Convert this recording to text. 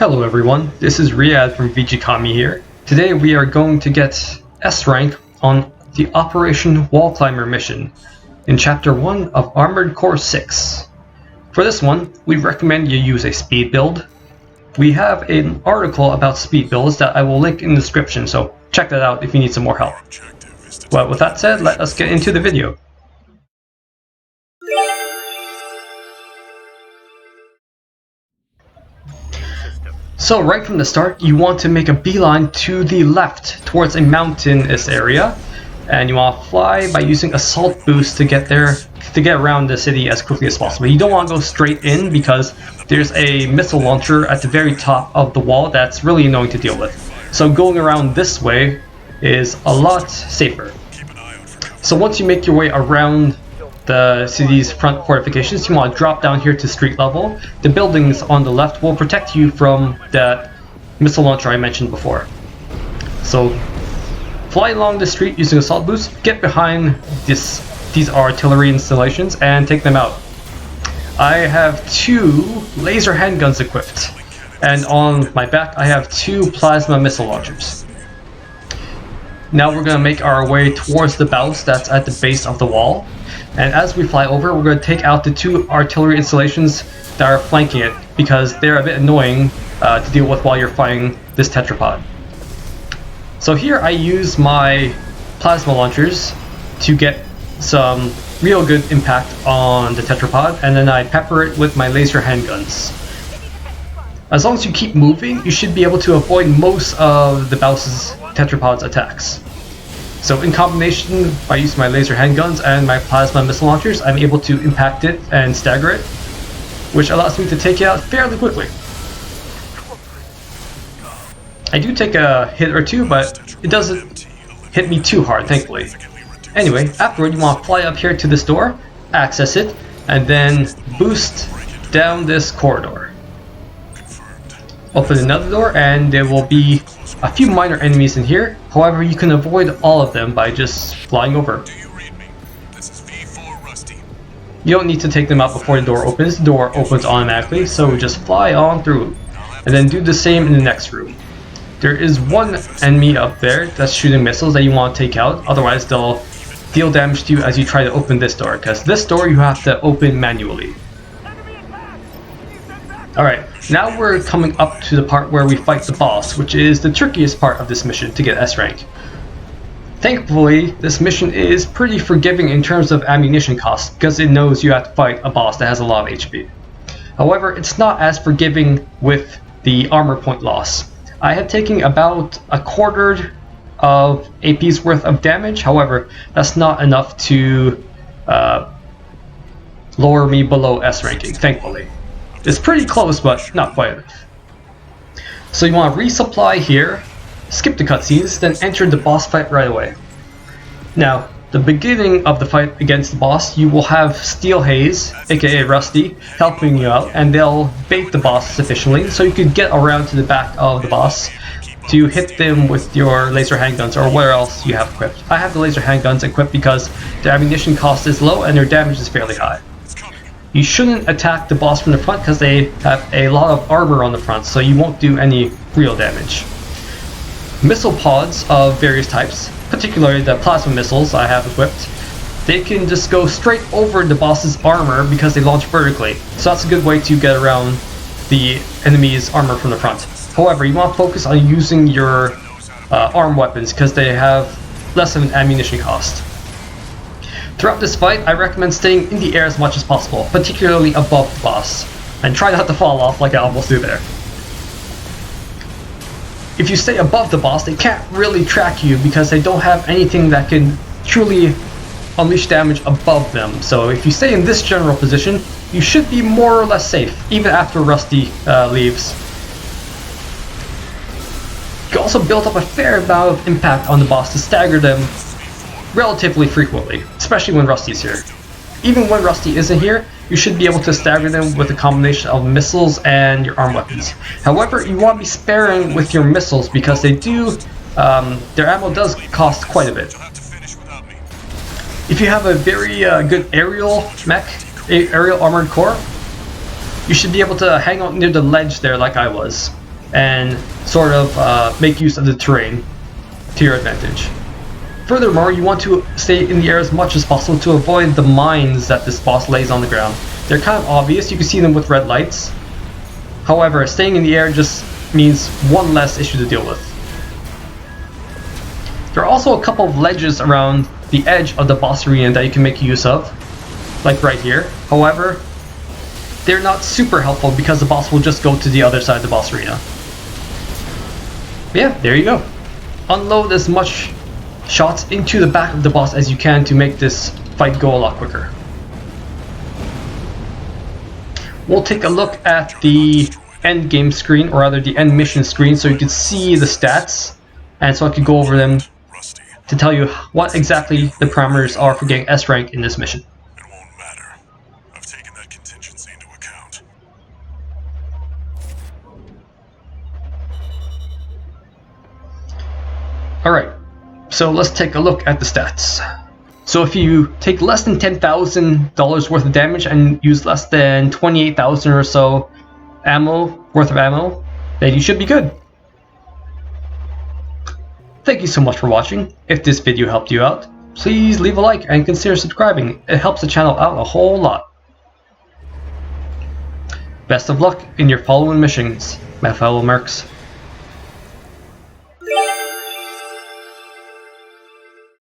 Hello everyone, this is Riyadh from VGKami here. Today we are going to get S rank on the Operation Wallclimber mission in Chapter 1 of Armored Core 6. For this one, we recommend you use a speed build. We have an article about speed builds that I will link in the description, so check that out if you need some more help. Well, with that said, let us get into the video. So right from the start, you want to make a beeline to the left towards a mountainous area, and you want to fly by using assault boost to get around the city as quickly as possible. You don't want to go straight in because there's a missile launcher at the very top of the wall that's really annoying to deal with. So going around this way is a lot safer. So once you make your way around the city's front fortifications, you want to drop down here to street level. The buildings on the left will protect you from that missile launcher I mentioned before. So fly along the street using assault boost, get behind these artillery installations and take them out. I have 2 laser handguns equipped, and on my back I have 2 plasma missile launchers. Now we're going to make our way towards the bows that's at the base of the wall. And as we fly over, we're going to take out the 2 artillery installations that are flanking it, because they're a bit annoying to deal with while you're fighting this tetrapod. So here I use my plasma launchers to get some real good impact on the tetrapod, and then I pepper it with my laser handguns. As long as you keep moving, you should be able to avoid most of the Bouse's tetrapod's attacks. So in combination, by using my laser handguns and my plasma missile launchers, I'm able to impact it and stagger it, which allows me to take it out fairly quickly. I do take a hit or 2, but it doesn't hit me too hard, thankfully. Anyway, afterward you want to fly up here to this door, access it, and then boost down this corridor. Open another door, and there will be a few minor enemies in here. However, you can avoid all of them by just flying over. You don't need to take them out before the door opens. The door opens automatically, so just fly on through. And then do the same in the next room. There is one enemy up there that's shooting missiles that you want to take out, otherwise they'll deal damage to you as you try to open this door, because this door you have to open manually. Alright, now we're coming up to the part where we fight the boss, which is the trickiest part of this mission to get S rank. Thankfully, this mission is pretty forgiving in terms of ammunition costs, because it knows you have to fight a boss that has a lot of HP. However, it's not as forgiving with the armor point loss. I had taken about a quarter of AP's worth of damage, however, that's not enough to lower me below S ranking, thankfully. It's pretty close, but not quite enough. So you want to resupply here, skip the cutscenes, then enter the boss fight right away. Now, the beginning of the fight against the boss, you will have Steel Haze, aka Rusty, helping you out, and they'll bait the boss sufficiently so you can get around to the back of the boss to hit them with your laser handguns or whatever else you have equipped. I have the laser handguns equipped because their ammunition cost is low and their damage is fairly high. You shouldn't attack the boss from the front because they have a lot of armor on the front, so you won't do any real damage. Missile pods of various types, particularly the plasma missiles I have equipped, they can just go straight over the boss's armor because they launch vertically, so that's a good way to get around the enemy's armor from the front. However, you want to focus on using your arm weapons because they have less of an ammunition cost. Throughout this fight, I recommend staying in the air as much as possible, particularly above the boss, and try not to fall off like I almost do there. If you stay above the boss, they can't really track you because they don't have anything that can truly unleash damage above them. So if you stay in this general position, you should be more or less safe, even after Rusty leaves. You can also build up a fair amount of impact on the boss to stagger them relatively frequently, especially when Rusty's here. Even when Rusty isn't here, you should be able to stagger them with a combination of missiles and your arm weapons. However, you want to be sparing with your missiles because they do, their ammo does cost quite a bit. If you have a very good aerial mech, aerial armored core, you should be able to hang out near the ledge there like I was. and sort of make use of the terrain to your advantage. Furthermore, you want to stay in the air as much as possible to avoid the mines that this boss lays on the ground. They're kind of obvious, you can see them with red lights. However, staying in the air just means one less issue to deal with. There are also a couple of ledges around the edge of the boss arena that you can make use of, like right here. However, they're not super helpful because the boss will just go to the other side of the boss arena. But yeah, there you go. Unload as much shots into the back of the boss as you can to make this fight go a lot quicker. We'll take a look at the end game screen, or rather the end mission screen, so you can see the stats, and so I can go over them to tell you what exactly the parameters are for getting S rank in this mission. It won't matter. I've taken that contingency into account. Alright, so let's take a look at the stats. So if you take less than $10,000 worth of damage and use less than 28,000 or so worth of ammo, then you should be good. Thank you so much for watching. If this video helped you out, please leave a like and consider subscribing. It helps the channel out a whole lot. Best of luck in your following missions, my fellow mercs.